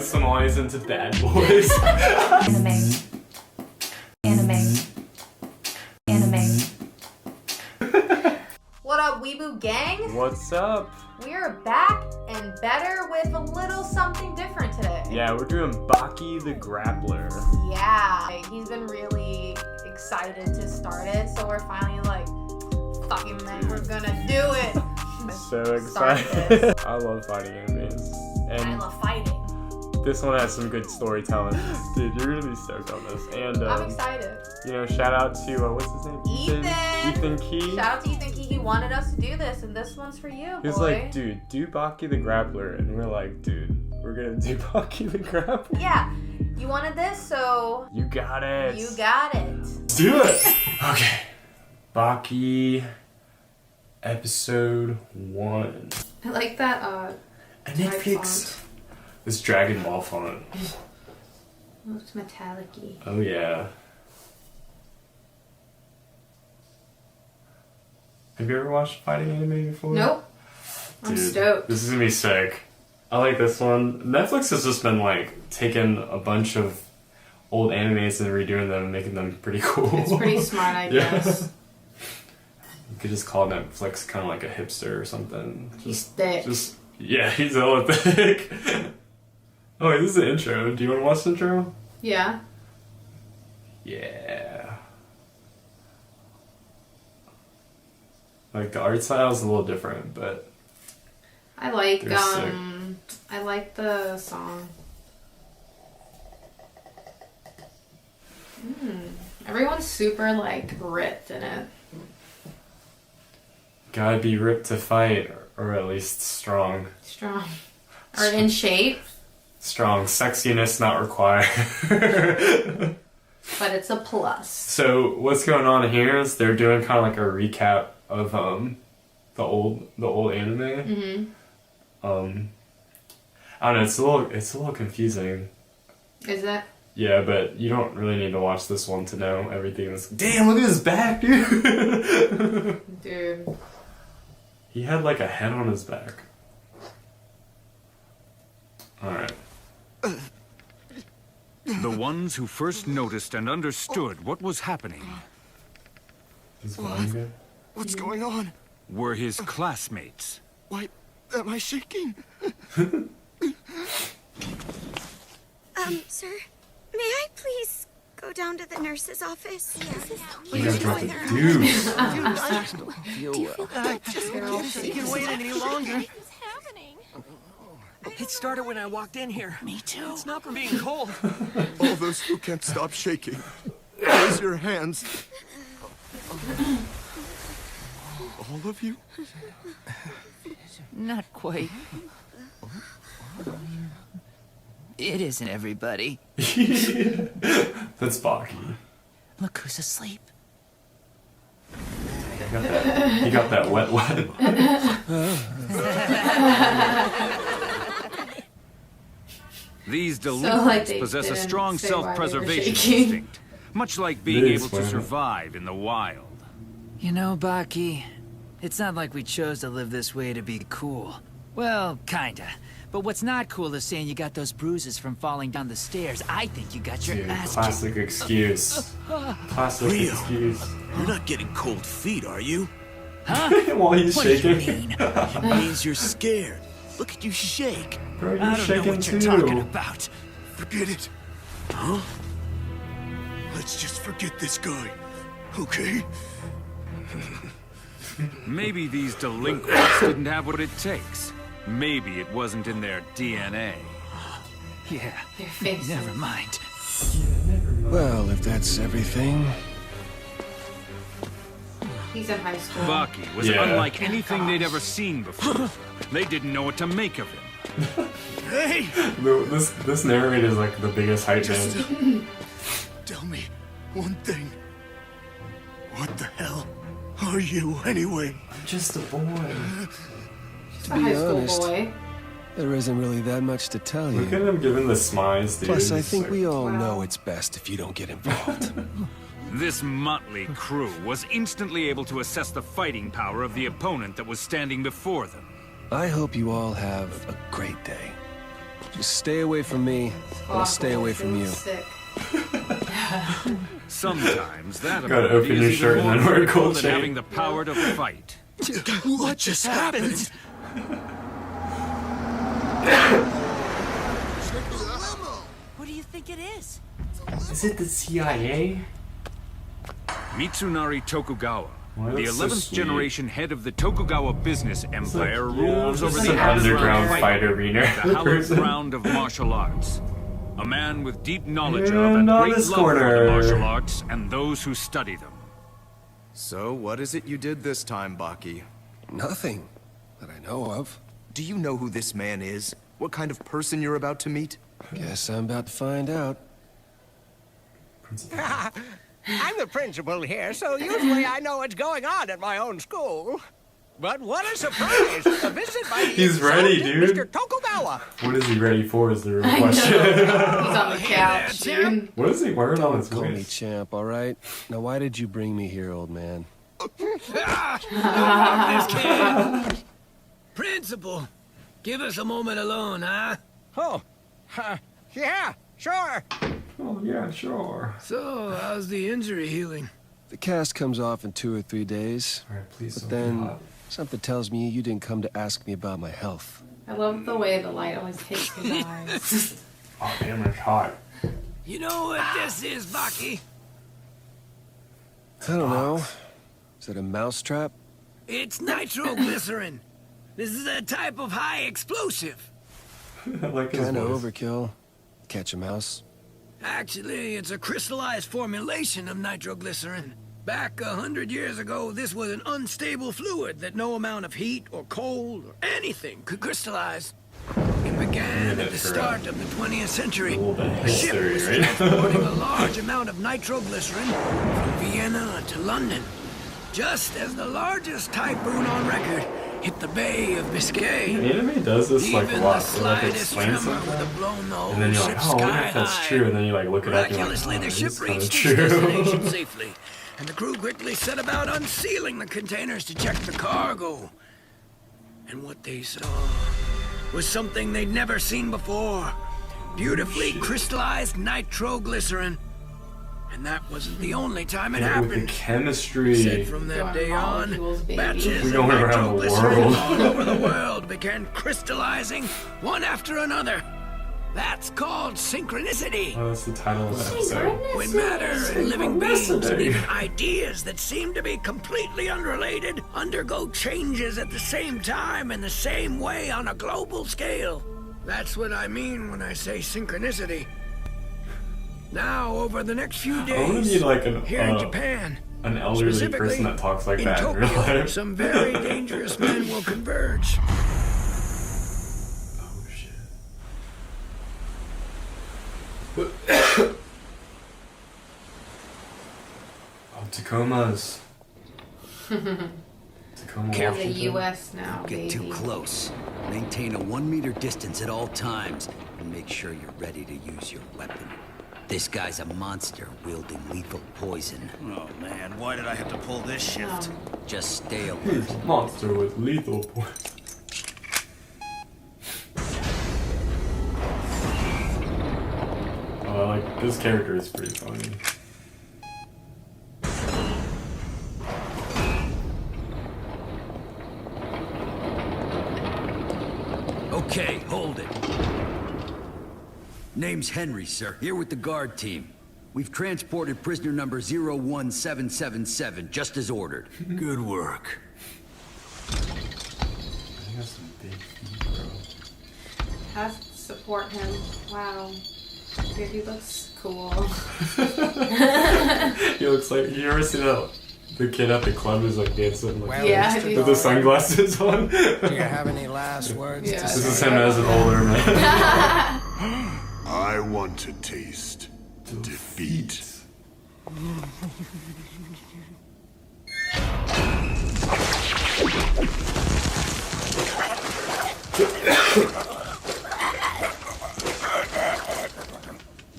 Somalis into bad boys. Anime. What up, Weeboo gang? What's up? We are back and better with a little something different today. Yeah, we're doing Baki the Grappler. Yeah, he's been really excited to start it, so we're finally like, fucking man, we're gonna do it. So excited. I love fighting animes. And I love fighting. this one has some good storytelling. Dude, you're gonna be stoked on this. And I'm excited. You know, shout out to what's his name? Ethan Key. Shout out to Ethan Key. He wanted us to do this, and this one's for you, boy. He was like, dude, do Baki the Grappler, and we're like, dude, we're gonna do Baki the Grappler. Yeah, you wanted this, so you got it. You got it. Let's do it. Okay, Baki, episode 1. I like that. Netflix. This Dragon Ball font. Looks metallic-y. Oh yeah. Have you ever watched a fighting anime before? Nope. I'm stoked. This is gonna be sick. I like this one. Netflix has just been like taking a bunch of old animes and redoing them and making them pretty cool. It's pretty smart, I guess. You could just call Netflix kind of like a hipster or something. He's thick. Yeah, he's hella thick. Oh, wait, this is the intro. Do you want to watch the intro? Yeah. Yeah. Like the art style is a little different, but I like they're sick. I like the song. Everyone's super like ripped in it. Gotta be ripped to fight, or at least strong. Strong. Or in shape. Strong. Sexiness not required. But it's a plus. So what's going on here is they're doing kind of like a recap of the old anime. Mm-hmm. I don't know. It's a little confusing. Is it? Yeah, but you don't really need to watch this one to know everything. Damn! Look at his back, dude. Dude. He had like a head on his back. Alright. The ones who first noticed and understood what was happening What's going on? were his classmates. Why am I shaking? Sir, may I please go down to the nurse's office? You guys got the deuce. I just can't wait any longer. It started when I walked in here. Me too. It's not from being cold. All those who can't stop shaking, raise your hands. All of you? Not quite. It isn't everybody. That's Baki. Look who's asleep. He got that wet. These delinquents possess a strong self-preservation instinct, much like being able to survive in the wild. You know, Baki, it's not like we chose to live this way to be cool. Well, kinda. But what's not cool is saying you got those bruises from falling down the stairs. I think you got your ass kicked. Classic excuse. Classic excuse. You're not getting cold feet, are you? Huh? While he's What shaking. do you mean? It means you're scared. Look at you shake. Bro, you're I don't know what you're shaking talking too. about. Forget it. Huh? Let's just forget this guy, okay? Maybe these delinquents didn't have what it takes. Maybe it wasn't in their DNA. Yeah, Their faces. never mind. Well, if that's everything... He's in high school. Baki was unlike anything they'd ever seen before. They didn't know what to make of him. Hey! This narrator is like the biggest hype Just man. tell me one thing. What the hell are you, anyway? I'm just a boy. He's a high school honest, boy. there isn't really that much to tell you. Look at him giving the smiles, dude. Plus, I It's think like- we all Wow. know it's best if you don't get involved. This motley crew was instantly able to assess the fighting power of the opponent that was standing before them. I hope you all have a great day. Just stay away from me, and I'll stay away from you. Sick. Sometimes that Gotta ability open your is shirt even and then more wear a critical gold than chain. having the power to fight. What just happened? What do you think it is? Is it the CIA? Mitsunari Tokugawa, Why the that's so 11th sweet. generation head of the Tokugawa business empire, Yeah, rules this over is the an underground fight, fight arena. the hallowed person. ground of martial arts. A man with deep knowledge of And and on great this love for the corner. martial arts and those who study them. So, what is it you did this time, Baki? Nothing that I know of. Do you know who this man is? What kind of person you're about to meet? Guess I'm about to find out. I'm the principal here, so usually I know what's going on at my own school. But what a surprise! A visit by the He's ready, insulted dude. Mr. Tokugawa. What is he ready for is the real I know. question. He's on the couch, dude. What is he wearing on his Call me waist? champ, all right? Now, why did you bring me here, old man? Principal, give us a moment alone, huh? Oh, yeah, sure. Oh, yeah, sure. So, how's the injury healing? The cast comes off in 2 or 3 days. Alright, please But don't be then, hot. something tells me you didn't come to ask me about my health. I love the way the light always hits his eyes. Oh, damn, it's hot. You know what this is, Baki? I don't know. Is that a mousetrap? It's nitroglycerin. This is a type of high explosive. I like his Kind of voice. overkill. Catch a mouse. Actually, it's a crystallized formulation of nitroglycerin. Back 100 years ago, this was an unstable fluid that no amount of heat or cold or anything could crystallize. It began at the start of the 20th century. A little bit A ship history, was right? transporting a large amount of nitroglycerin from Vienna to London, just as the largest typhoon on record hit the Bay of Biscay. The anime does this like a Even lot. the They like slightest explain tremor would something, have blown the whole and then you're like, ship oh, I wonder sky if that's high. true, and then you like look it up and you're like, Miraculously, oh, the it ship is kind of reached its true. destination safely, and the crew quickly set about unsealing the containers to check the cargo. And what they saw was something they'd never seen before. Beautifully crystallized nitroglycerin. And that wasn't the only time it Yeah, with the happened. chemistry. Said from that day on, Molecules, baby. batches We're of going around the nitroglycerin world. all over the world began crystallizing one after another. That's called synchronicity. Oh, that's the title of the episode. When matter and living beings and Synchronicity. even ideas that seem to be completely unrelated undergo changes at the same time in the same way on a global scale. That's what I mean when I say synchronicity. Now, over the next few I want to days, be like an here in Japan, an elderly specifically person that talks like in that in real Tokyo, life. some very dangerous men will converge. Oh shit. Oh, Tacomas. Tacoma, We're in the Washington. U.S. now, Get too baby. close. Maintain a 1 meter distance at all times, and make sure you're ready to use your weapon. This guy's a monster wielding lethal poison. Oh man, why did I have to pull this shift? Just stay alert. He's a monster with lethal poison. Oh, like this character is pretty funny. Okay, hold it. Name's Henry, sir. Here with the guard team. We've transported prisoner number 01777, just as ordered. Good work. I think that's some big feet, bro. Has to support him. Wow. Dude, he looks cool. He looks like, you ever see that the kid at the club who's like dancing like Yeah, I do. with the sunglasses on? Do you have any last words Yeah. to This is say? him as an older man. I want to taste defeat.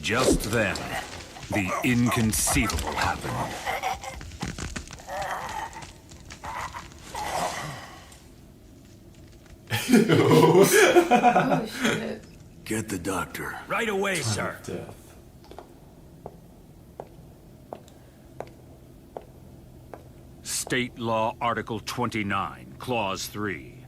Just then, the inconceivable happened. Oh shit. Get the doctor. Right away, sir. Death. State Law Article 29, Clause 3.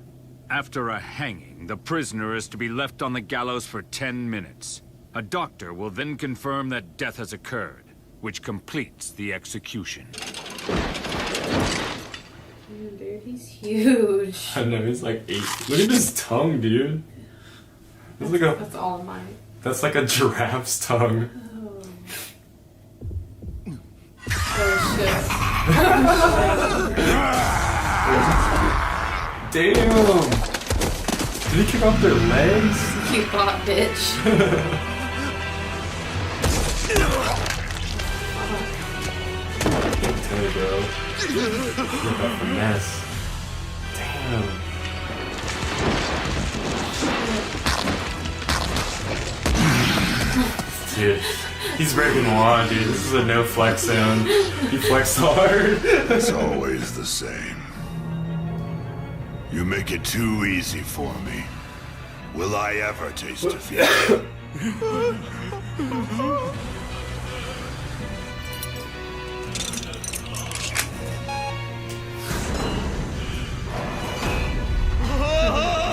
After a hanging, the prisoner is to be left on the gallows for 10 minutes. A doctor will then confirm that death has occurred, which completes the execution. Dude, he's huge. I know, he's like 8. Look at his tongue, dude. That's all mine. That's like a giraffe's tongue. Oh shit. Damn! Did he kick off their legs? You bought, bitch. There you go. Look at the mess. Damn. Dude, he's breaking the law, dude. This is a no flex zone. He flexed hard. It's always the same. You make it too easy for me. Will I ever taste defeat?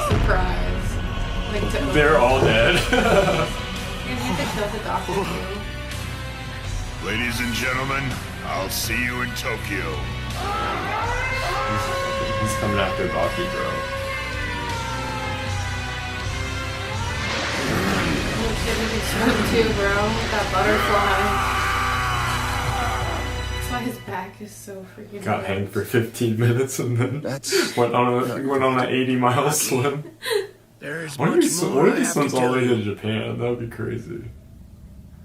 Surprise. Like, They're all dead. You have to kill the doctor too. Ladies and gentlemen, I'll see you in Tokyo. He's coming after Baki, bro. Oh shit, we can show him too, bro. That butterfly. That's why his back is so freaking Got red. hanged for 15 minutes and then went on an 80-mile swim. There's What much if more I he have swims to all the tell way to you. Japan? That would be crazy.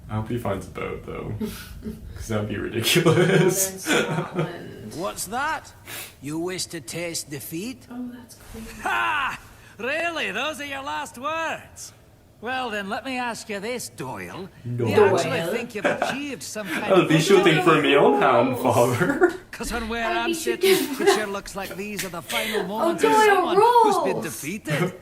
I hope he finds a boat, though. Because that would be ridiculous. What's that? You wish to taste defeat? Oh, that's creepy. Ha! Really? Those are your last words? Well, then let me ask you this, Doyle. Do you Doyle. actually think you've achieved some kind I'll of... be shooting for me own hand, father. Because on where I I'm need to sitting, get it sure looks like these are the final moments of Doyle, someone who's been rolls. defeated.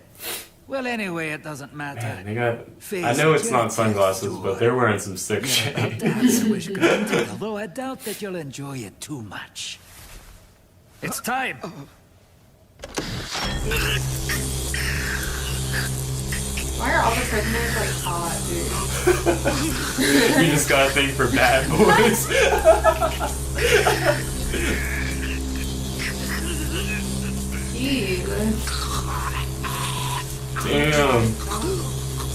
Well, anyway, it doesn't matter. Man, they got... I know it's not sunglasses, but they're wearing some sick shit. That's wish granted, although I doubt that you'll enjoy it too much. It's time. Why are all the prisoners like hot, dude? We just got a thing for bad boys. Jeez. Damn.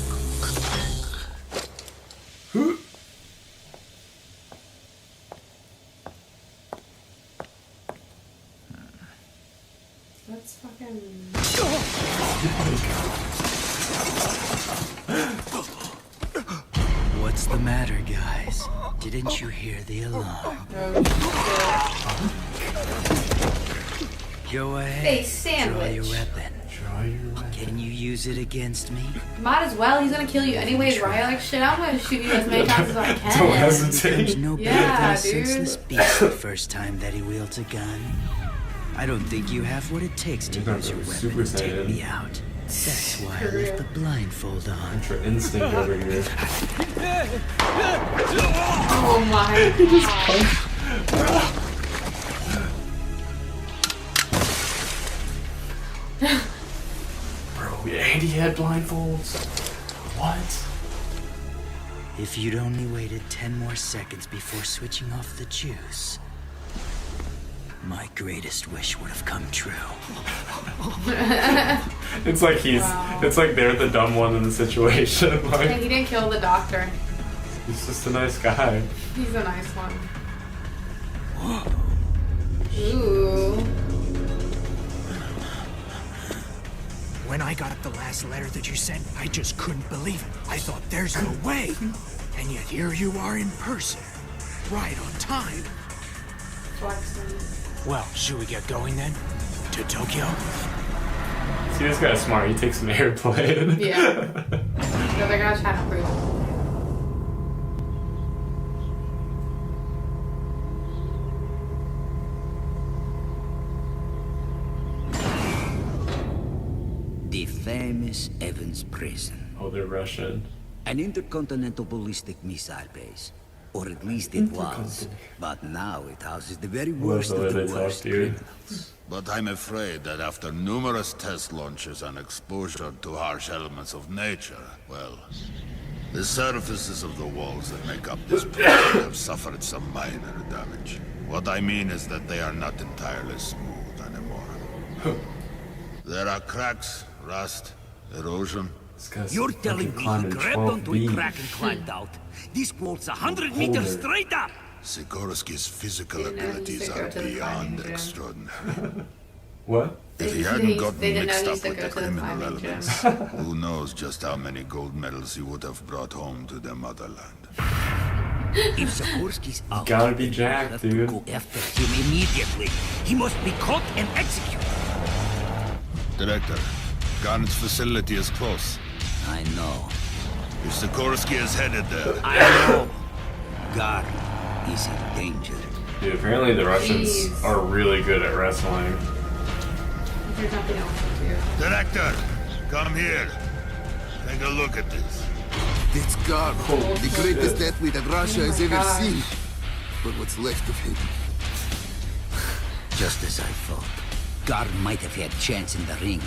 That's fucking... What's the matter, guys? Didn't you hear the alarm? Go ahead. Hey, Draw your sandwich. weapon. Can you use it against me? Might as well. He's gonna kill you anyways, right? Like, shit, I'm gonna shoot you as many times as I can. Don't hesitate. There's no better Yeah, than a senseless dude. beast the first time that he wields a gun. I don't think you have what it takes to You're not use your Super weapon to take Saiyan. me out. That's why I For real. left the blindfold on. Ultra instinct over here. Oh my god. Bro, and he had blindfolds. What? If you'd only waited 10 more seconds before switching off the juice, my greatest wish would have come true. It's like it's like they're the dumb one in the situation. Yeah, Like, he didn't kill the doctor. he's just a nice guy. He's a nice one. Ooh. When I got the last letter that you sent, I just couldn't believe it. I thought there's no way. And yet here you are in person. Right on time. Flexing. Well, should we get going then? To Tokyo? See, this guy's smart. He takes an airplane. Yeah. The other guy's trying to prove it. The famous Evans Prison. Oh, they're Russian. An intercontinental ballistic missile base. Or at least it was. But now it houses the very worst of the worst criminals. But I'm afraid that after numerous test launches and exposure to harsh elements of nature, well, the surfaces of the walls that make up this place have suffered some minor damage. What I mean is that they are not entirely smooth anymore. There are cracks, rust, erosion. You're telling me he grabbed onto a crack and climbed out? This wall's 100 meters straight up! Sikorsky's physical abilities are beyond extraordinary. What? If he hadn't gotten mixed up with the criminal elements, who knows just how many gold medals he would have brought home to their motherland. If Sikorsky's out, Gotta be Jack, dude. go after him immediately. He must be caught and executed. Director, Garnett's facility is close. I know. If Sikorsky is headed there... I know. Garnet is in danger. Dude, apparently the Russians are really good at wrestling. There's nothing else to do. Director, come here. Take a look at this. It's Garnet, the greatest athlete that Russia has ever seen. But what's left of him? Just as I thought. Garnet might have had chance in the ring.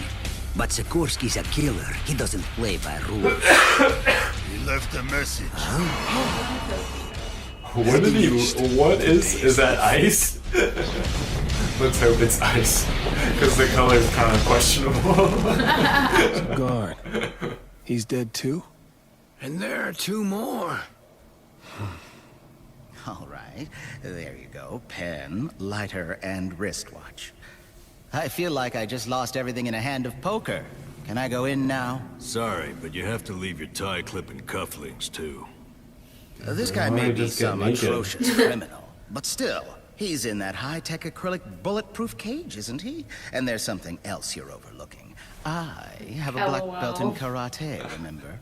But Sikorsky's a killer. He doesn't play by rules. He left a message. What did he... What is that ice? Let's hope it's ice. Because the color is kind of questionable. Guard. He's dead too? And there are 2 more. All right. There you go. Pen, lighter, and wristwatch. I feel like I just lost everything in a hand of poker. Can I go in now? Sorry, but you have to leave your tie clip and cufflinks, too. This guy may be some atrocious criminal, but still, he's in that high-tech acrylic bulletproof cage, isn't he? And there's something else you're overlooking. I have a black belt in karate, remember?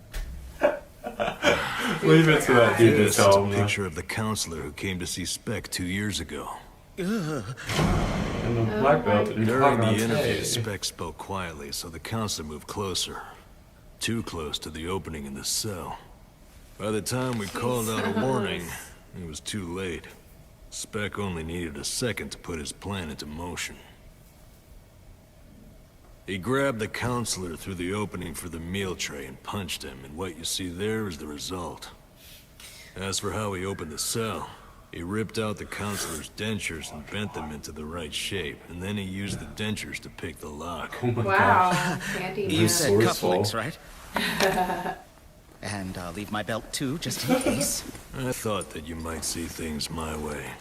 Leave it to that dude to tell him. It's a picture of the counselor who came to see Spec 2 years ago. And the black belt in During the karate. interview, Spec spoke quietly, so the counselor moved closer. Too close to the opening in the cell. By the time we called out a warning, it was too late. Spec only needed a second to put his plan into motion. He grabbed the counselor through the opening for the meal tray and punched him, and what you see there is the result. As for how he opened the cell, he ripped out the counselor's dentures and bent them into the right shape, and then he used the dentures to pick the lock. Oh my Wow. God. You said cufflinks, right? And I'll leave my belt too, just in case. I thought that you might see things my way.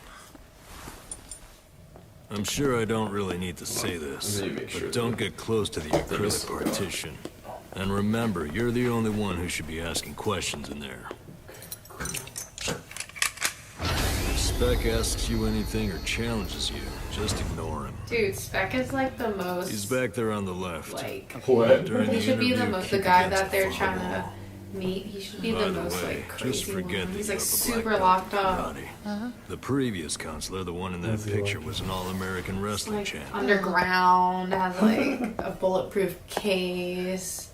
I'm sure I don't really need to say this, but don't get close to the acrylic partition. And remember, you're the only one who should be asking questions in there. If Spec asks you anything or challenges you, just ignore him. Dude, Spec is like the most. He's back there on the left. Like, what? During he the should be the interview, most. The keep guy against that they're the trying wall. to meet. He should be By the the most way, like crazy just forget one. that He's you like have a super black locked belt up. in karate. The previous counselor, the one in that picture, was an all-American wrestling Like champion. underground, has like a bulletproof case.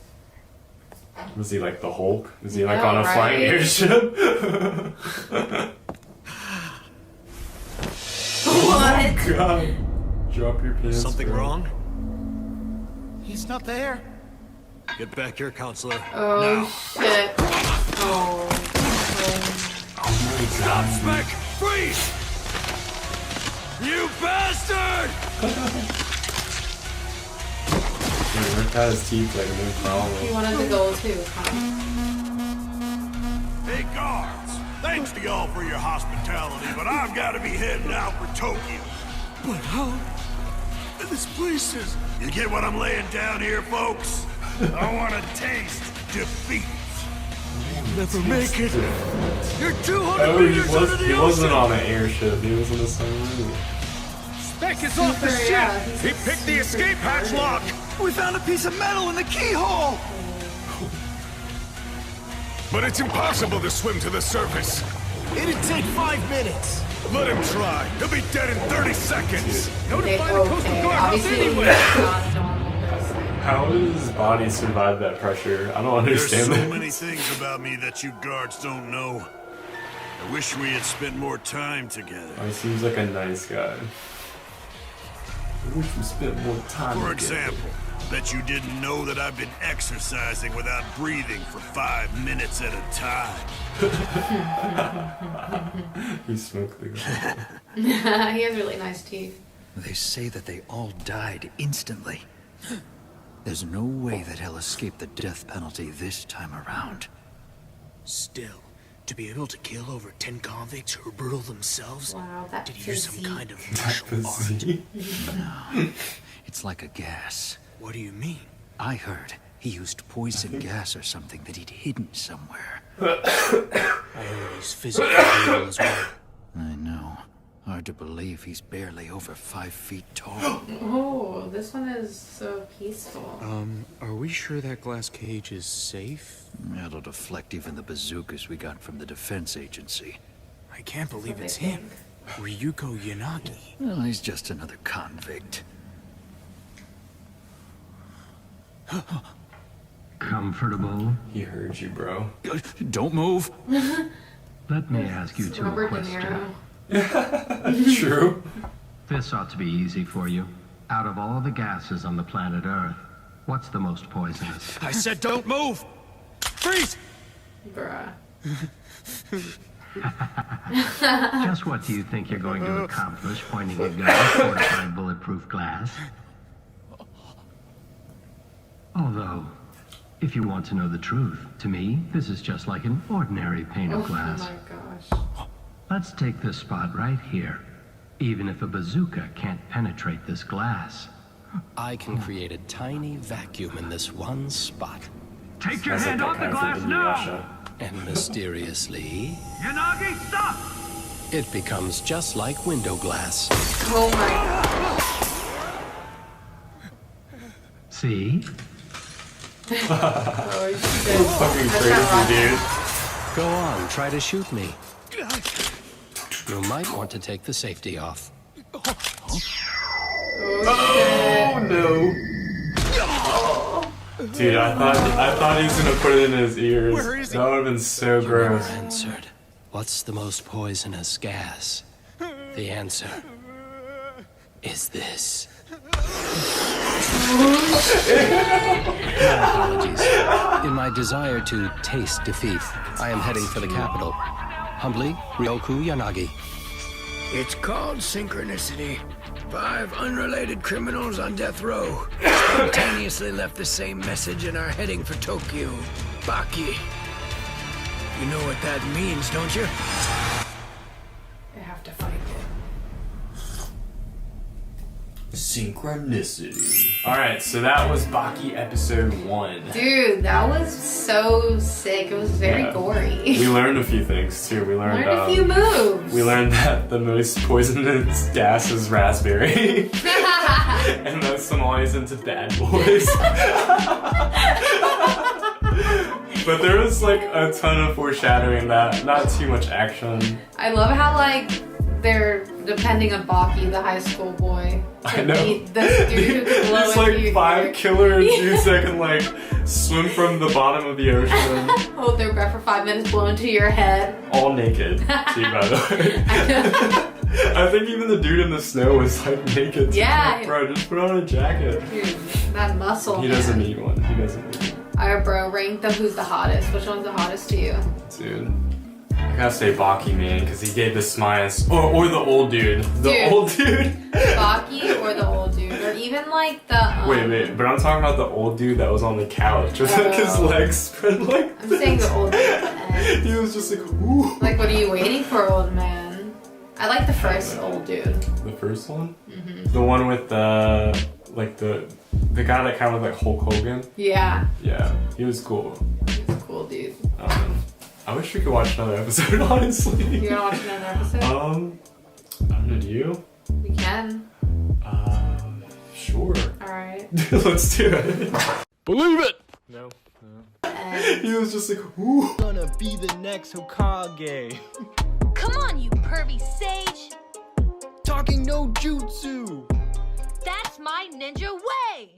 Was he like the Hulk? Was he like Yeah, on a right. flying airship? What? Oh God. Drop your pants. Something bro. wrong? He's not there. Get back here, counselor. Oh Now. shit. Oh. Stop, Spec! Freeze! You bastard! He ripped out his teeth like a new He problem. wanted to go too, huh? Hey, guards. Thanks to y'all for your hospitality, but I've got to be heading out for Tokyo. But how? This place is... You get what I'm laying down here, folks? I want to taste defeat. Never make it. You're 200 Oh, he, meters under the he wasn't ocean. on an airship. He was in a submarine. Spec is off the ship! Yeah, He picked the escape hatch lock! We found a piece of metal in the keyhole! But it's impossible to swim to the surface. It'd take 5 minutes. Let him try. He'll be dead in 30 seconds. Okay, obviously we got on this thing. How did his body survive that pressure? I don't understand There's so that. many things about me that you guards don't know. I wish we had spent more time together. He seems like a nice guy. I wish we spent more time For together. example, bet you didn't know that I've been exercising without breathing for 5 minutes at a time. He smoked the guy. He has really nice teeth. They say that they all died instantly. There's no way that he'll escape the death penalty this time around. Still, to be able to kill over 10 convicts who were brutal themselves? Wow, that Did he use some physique. kind of martial art? No, it's like a gas. What do you mean? I heard he used poison gas or something that he'd hidden somewhere. I heard he's physically brutal as well. I know. Hard to believe he's barely over 5 feet tall. Oh, this one is so peaceful. Are we sure that glass cage is safe? It'll deflect even the bazookas we got from the defense agency. I can't believe it's him. Ryuko Yanagi. Well, he's just another convict. Comfortable? He heard you, bro. Don't move. Let me ask you two a Robert De question. Niro. True. This ought to be easy for you. Out of all the gases on the planet Earth, what's the most poisonous? I said don't move! Freeze! Bruh. Just what do you think you're going to accomplish pointing a gun at fortified bulletproof glass? Although, if you want to know the truth, to me, this is just like an ordinary pane of glass. Oh my gosh. Let's take this spot right here. Even if a bazooka can't penetrate this glass. I can create a tiny vacuum in this one spot. Take your hand off the glass now! And mysteriously, Yanagi, stop! it becomes just like window glass. Oh my gosh. See? Oh, That's fucking crazy, dude. Go on, try to shoot me. You might want to take the safety off. Oh no. Dude, I thought he was gonna put it in his ears. Where is he? That would have been so gross. Answered. What's the most poisonous gas? The answer is this. My apologies. In my desire to taste defeat, I am heading for the capital. Humbly, Ryoku Yanagi. It's called synchronicity. 5 unrelated criminals on death row spontaneously left the same message and are heading for Tokyo. Baki. You know what that means, don't you? They have to fight it. Synchronicity. Alright, so that was Baki episode 1. Dude, that was so sick. It was very gory. We learned a few things too. We learned a few moves. We learned that the most poisonous gas is raspberry. And that Somali's into bad boys. But there was like a ton of foreshadowing that, not too much action. I love how like they're depending on Baki, the high school boy. I know. This dude who can blow There's into like 5 killer dudes that can like swim from the bottom of the ocean. Hold their breath for 5 minutes, blow into your head. All naked, too, by the way. I think even the dude in the snow was like naked. Too. Yeah. Like, bro, just put on a jacket. Dude, that muscle. He doesn't need one. He doesn't need one. Alright, bro, rank them. Who's the hottest? Which one's the hottest to you? Dude. I gotta say Baki, man, because he gave the smiles. Or the old dude. The old dude. Baki or the old dude? Or even like the. Wait, but I'm talking about the old dude that was on the couch with like his legs spread like I'm saying the old dude. He was just like, ooh. Like, what are you waiting for, old man? I like the first old dude. The first one? The one with the, like the guy that kind of looked like Hulk Hogan? Yeah. Yeah, he was cool. He's a cool dude. I wish we could watch another episode, honestly. You wanna watch another episode? I don't know, do you? We can. Sure. Alright. Let's do it. Believe it! No. He was just like, ooh. Gonna be the next Hokage. Come on, you pervy sage! Talking no jutsu! That's my ninja way!